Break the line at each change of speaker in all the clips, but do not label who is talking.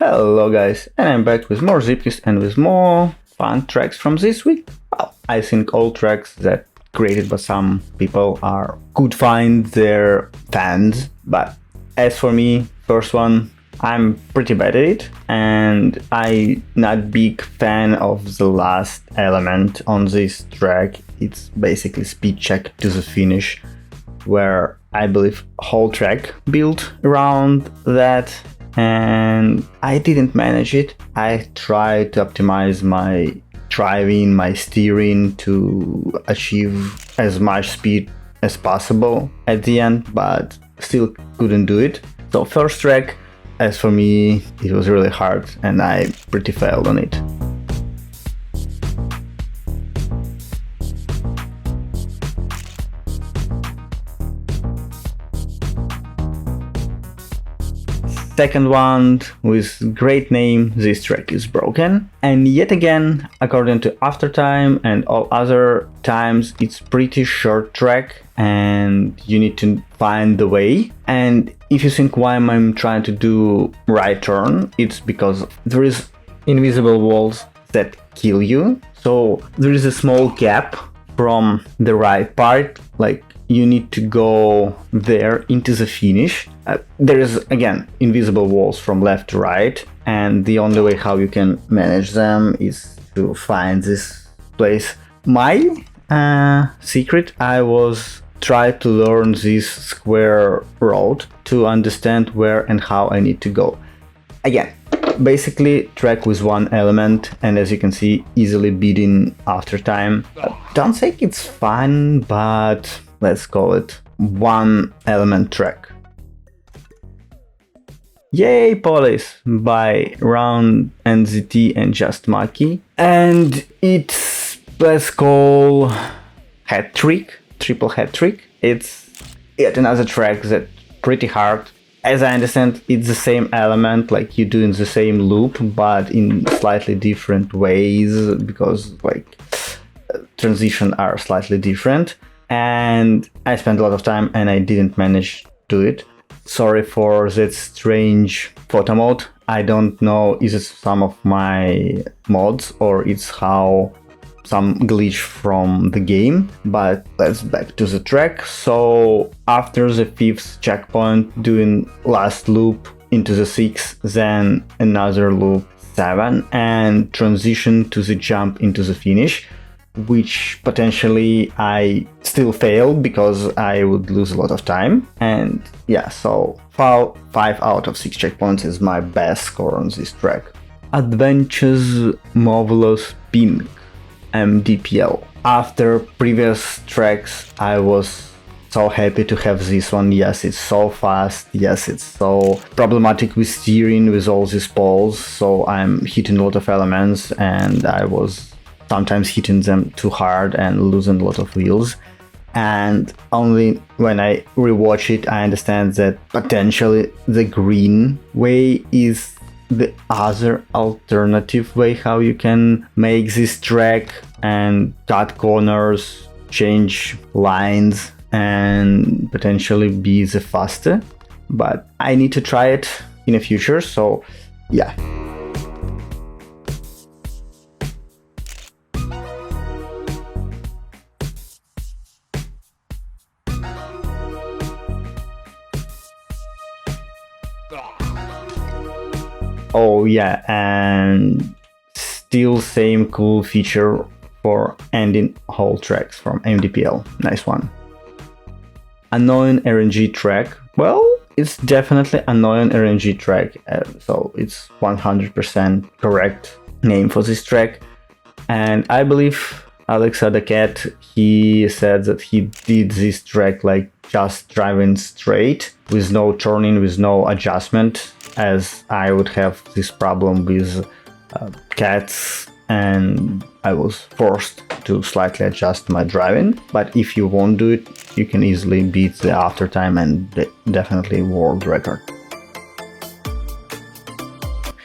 Hello guys, and I'm back with more zipkies and with more fun tracks from this week. Well, I think all tracks that created by some people could find their fans, but as for me, first one, I'm pretty bad at it, and I'm not big fan of the last element on this track. It's basically speed check to the finish, where I believe whole track built around that, and I didn't manage it. I tried to optimize my driving, my steering to achieve as much speed as possible at the end, but still couldn't do it. So first track, as for me, it was really hard and I pretty failed on it. Second one, with great name, this track is broken. And yet again, according to Aftertime and all other times, it's pretty short track and you need to find the way. And if you think why I'm trying to do right turn, it's because there is invisible walls that kill you. So there is a small gap from the right part, like you need to go there into the finish. There is, again, invisible walls from left to right, and the only way how you can manage them is to find this place. My secret, I was trying to learn this square road to understand where and how I need to go. Again, basically track with one element, and as you can see, easily beating Aftertime. Don't think it's fun, but let's call it one element track. Yoyopolis by Round NZT and Just Maki, and it's, let's call, hat trick, triple hat trick. It's yet another track that's pretty hard. As I understand, it's the same element, like you do in the same loop, but in slightly different ways, because like transitions are slightly different. And I spent a lot of time and I didn't manage to do it. Sorry for that strange photo mode. I don't know, is it some of my mods or it's how some glitch from the game, but let's back to the track. So after the 5th checkpoint, doing last loop into the 6th, then another loop 7, and transition to the jump into the finish, which potentially I still failed because I would lose a lot of time. And yeah, so 5 out of 6 checkpoints is my best score on this track. Adventitious Mauvelous Pink, MDPL. After previous tracks, I was so happy to have this one. Yes, it's so fast. Yes, it's so problematic with steering with all these poles. So I'm hitting a lot of elements and I was sometimes hitting them too hard and losing a lot of wheels. And only when I rewatch it, I understand that potentially the green way is the other alternative way how you can make this track and cut corners, change lines, and potentially be the faster. But I need to try it in the future, so yeah. Oh yeah, and still same cool feature for ending whole tracks from MDPL. Nice one. Annoying RNG track. Well, it's definitely annoying RNG track, so it's 100% correct name for this track. And I believe Alexa the Cat, he said that he did this track like just driving straight with no turning, with no adjustment, as I would have this problem with cats and I was forced to slightly adjust my driving. But if you won't do it, you can easily beat the Aftertime and definitely world record.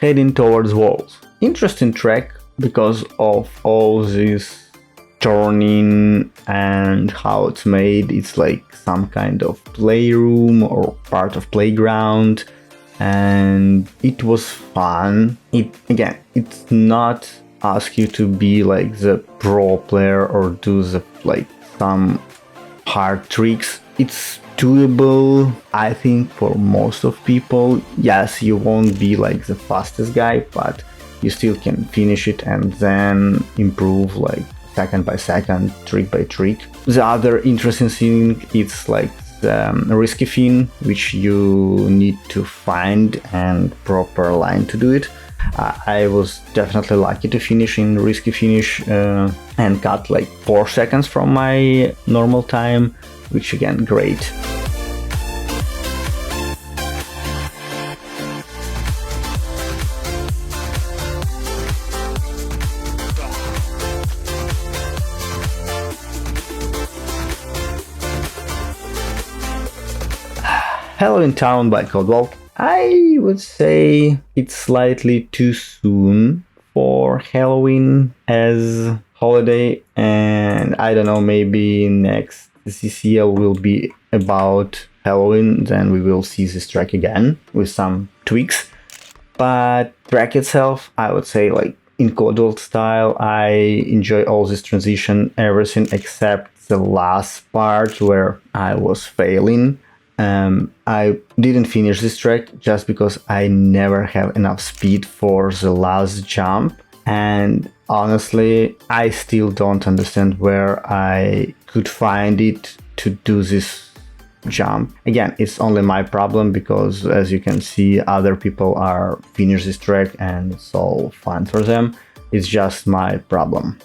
Heading towards walls. Interesting track because of all this turning and how it's made. It's like some kind of playroom or part of playground, and it was fun. It's not ask you to be like the pro player or do the like some hard tricks. It's doable, I think, for most of people. Yes, you won't be like the fastest guy, but you still can finish it and then improve like second by second, trick by trick. The other interesting thing is like the risky fin, which you need to find and proper line to do it. I was definitely lucky to finish in risky finish and cut like 4 seconds from my normal time, which again, great. Halloween Town by Codewalk. I would say it's slightly too soon for Halloween as holiday, and I don't know, maybe next CCL will be about Halloween, then we will see this track again with some tweaks. But track itself, I would say like in Codewalk style, I enjoy all this transition, everything except the last part where I was failing. I didn't finish this track just because I never have enough speed for the last jump, and honestly I still don't understand where I could find it to do this jump. Again, it's only my problem because as you can see other people are finish this track and it's all fun for them. It's just my problem.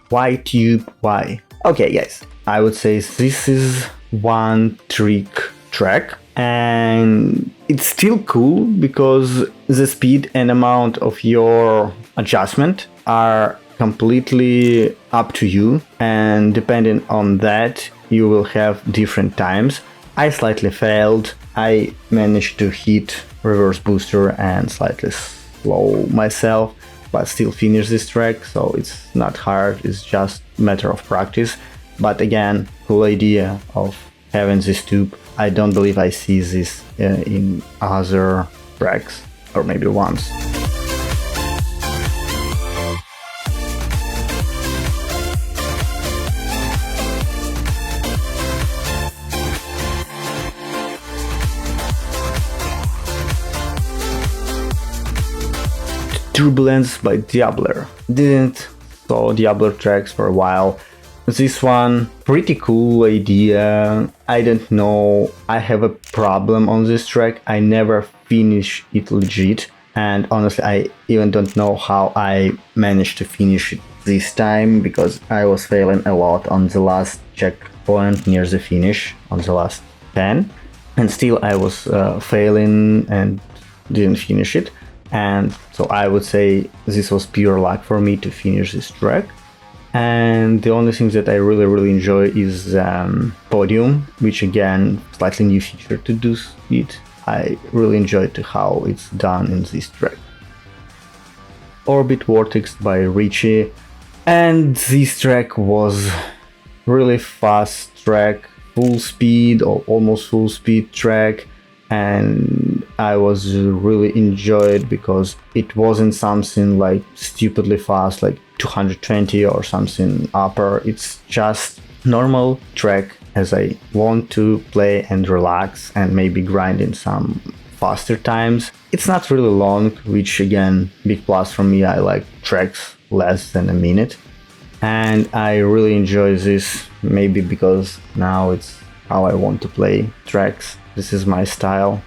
Why tube? Why? Okay guys, I would say this is one trick track and it's still cool because the speed and amount of your adjustment are completely up to you, and depending on that you will have different times. I slightly failed. I managed to hit reverse booster and slightly slow myself, but still finish this track, so it's not hard, it's just a matter of practice. But again, cool idea of having this tube. I don't believe I see this in other tracks, or maybe once. Turbulence by Diabler. Didn't saw Diabler tracks for a while. This one, pretty cool idea. I don't know, I have a problem on this track. I never finish it legit, and honestly I even don't know how I managed to finish it this time, because I was failing a lot on the last checkpoint near the finish, on the last 10, and still I was failing and didn't finish it. And so I would say this was pure luck for me to finish this track. And the only thing that I really enjoy is podium, which again, slightly new feature to do it. I really enjoyed how it's done in this track. Orbitvortex by Richie, and this track was really fast track, full speed or almost full speed track, and I was really enjoyed because it wasn't something like stupidly fast like 220 or something upper. It's just normal track as I want to play and relax and maybe grind in some faster times. It's not really long, which again, big plus for me. I like tracks less than a minute, and I really enjoy this, maybe because now it's how I want to play tracks. This is my style.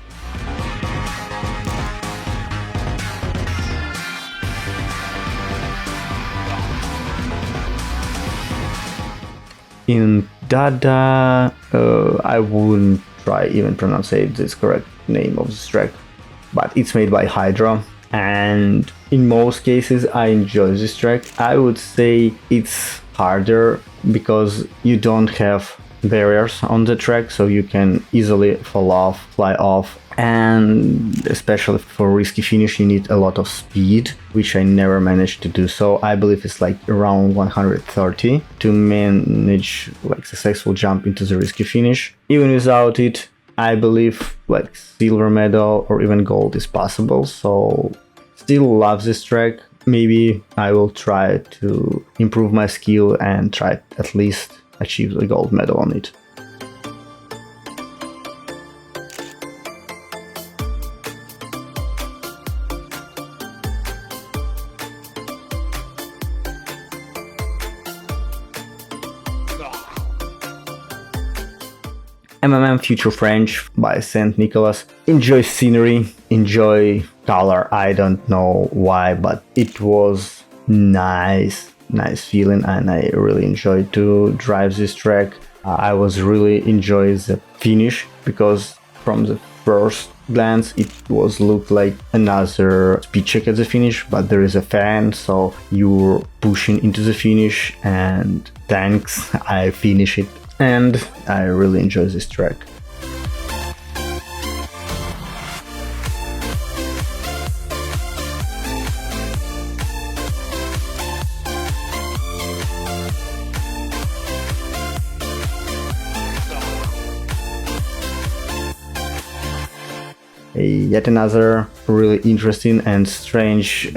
Inundata, I wouldn't try even pronounce this correct name of this track, but it's made by Hydra, and in most cases I enjoy this track. I would say it's harder because you don't have barriers on the track, so you can easily fall off, fly off, and especially for risky finish you need a lot of speed, which I never managed to do. So I believe it's like around 130 to manage like successful jump into the risky finish. Even without it, I believe like silver medal or even gold is possible, so still love this track. Maybe I will try to improve my skill and try at least achieve the gold medal on it. Future French by St. Nicholas. Enjoy scenery, enjoy color. I don't know why, but it was nice feeling, and I really enjoyed to drive this track. I was really enjoying the finish, because from the first glance it was looked like another speed check at the finish, but there is a fan, so you're pushing into the finish, and thanks, I finish it, and I really enjoy this track. Yet another really interesting and strange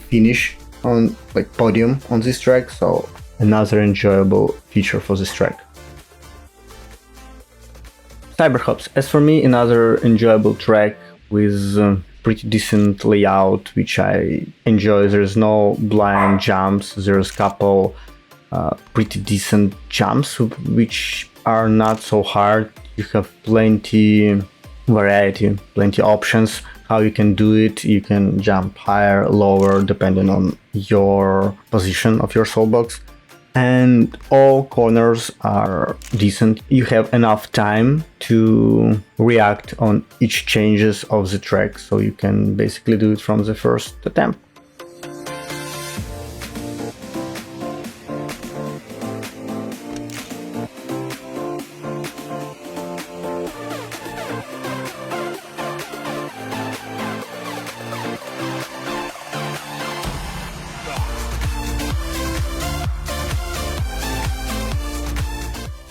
finish on like podium on this track, so another enjoyable feature for this track. Cyberhops, as for me, another enjoyable track with pretty decent layout, which I enjoy. There's no blind jumps, there's a couple pretty decent jumps which are not so hard. You have plenty variety, plenty options how you can do it. You can jump higher, lower, depending on your position of your soulbox, and all corners are decent. You have enough time to react on each changes of the track, so you can basically do it from the first attempt.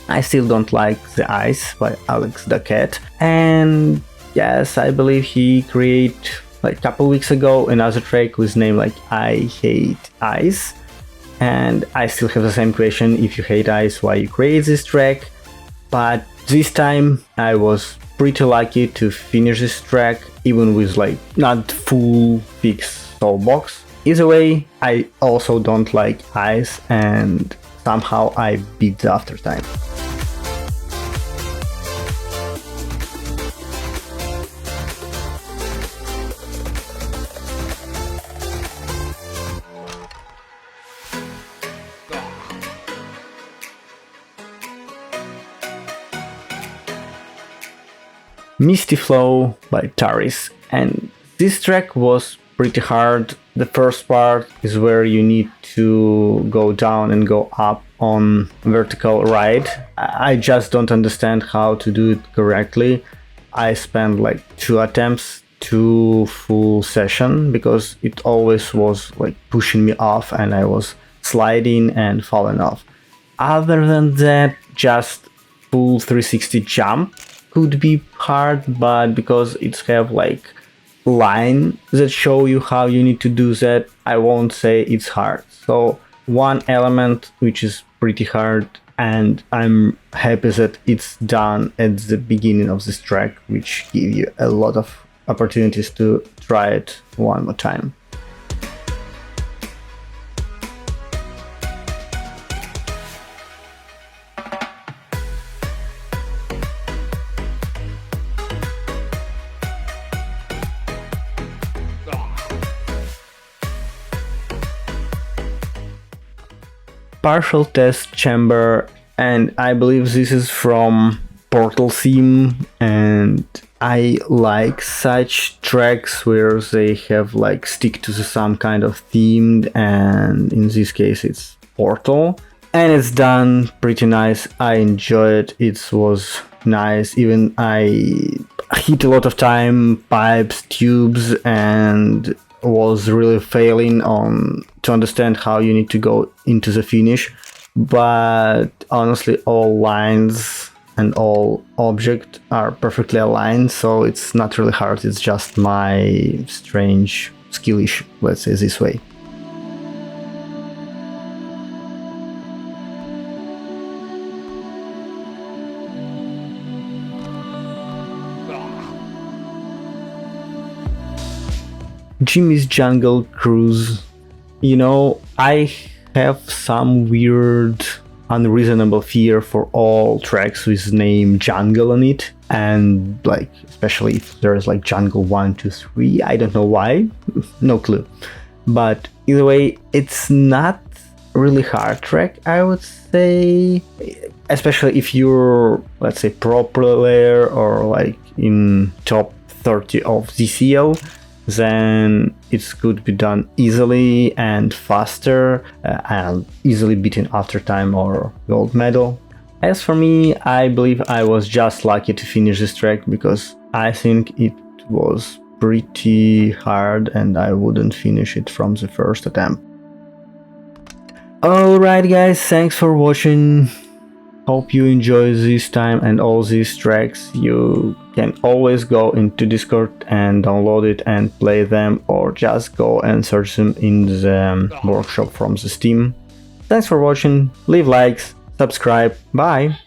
I still don't like The Ice by Alex the Cat, and yes, I believe he created like a couple weeks ago another track with name like I Hate Ice, and I still have the same question: if you hate ice, why you create this track? But this time I was pretty lucky to finish this track even with like not full fixed soulbox. Either way, I also don't like ice, and somehow I beat the aftertime. Misty Flow by Taris, and this track was pretty hard. The first part is where you need to go down and go up on vertical ride. I just don't understand how to do it correctly. I spent like 2 attempts, 2 full session, because it always was like pushing me off and I was sliding and falling off. Other than that, just full 360 jump could be hard, but because it's have like line that show you how you need to do that, I won't say it's hard. So one element which is pretty hard, and I'm happy that it's done at the beginning of this track, which give you a lot of opportunities to try it one more time. Partial Test Chamber, and I believe this is from Portal theme, and I like such tracks where they have like stick to some kind of theme, and in this case it's Portal, and it's done pretty nice. I enjoyed it. It was nice. Even I hit a lot of time pipes, tubes, and was really failing on to understand how you need to go into the finish, but honestly all lines and all objects are perfectly aligned, so it's not really hard, it's just my strange skill issue, let's say this way. Jimmy's Jungle Cruise. You know, I have some weird, unreasonable fear for all tracks with name Jungle on it, and like especially if there's like Jungle 1, 2, 3. I don't know why, no clue. But either way, it's not really hard track, I would say, especially if you're, let's say, pro player or like in top 30 of ZCL. Then it could be done easily and faster and easily beaten after time or gold medal. As for me, I believe I was just lucky to finish this track because I think it was pretty hard and I wouldn't finish it from the first attempt. Alright guys, thanks for watching. Hope you enjoy this time and all these tracks. You can always go into Discord and download it and play them, or just go and search them in the workshop from the Steam. Thanks for watching, leave likes, subscribe, bye!